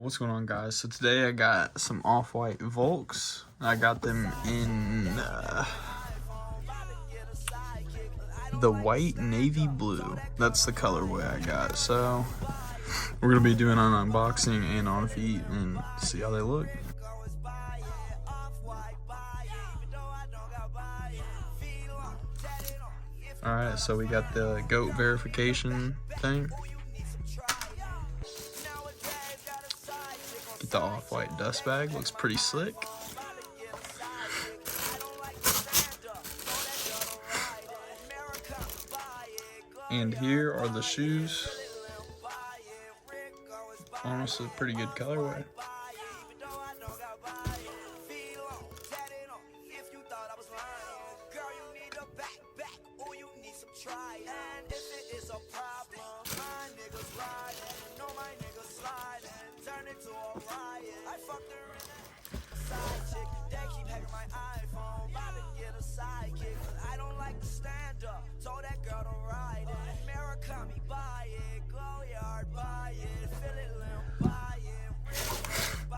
What's going on, guys? So today I got some off-white Vulcs. I got them in the white navy blue. That's the colorway I got. So we're gonna be doing an unboxing and on feet and see how they look. Alright, so we got the goat verification thing. Get the off-white dust bag, looks pretty slick. And here are the shoes. Honestly, pretty good colorway.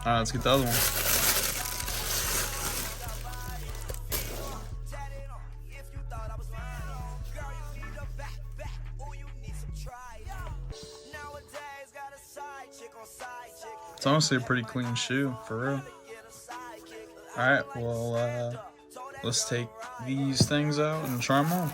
Alright, let's get the other one. It's honestly a pretty clean shoe, for real. Alright, well, let's take these things out and try them on.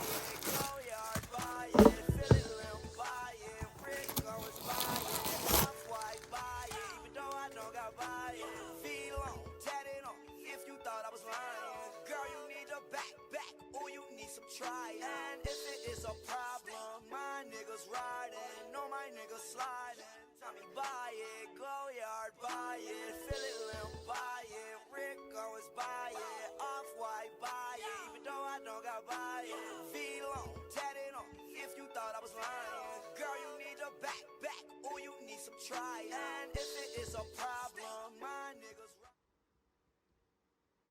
And if it is a problem, my niggas riding, no my niggas sliding. Tell me buy it, glow yard buy it, feel it limp buy it, Rico is buy it, off-white buy it, even though I don't got buy it. Feel on, tatted on, if you thought I was lying, girl you need a back, oh you need some try. And if it is a problem, my niggas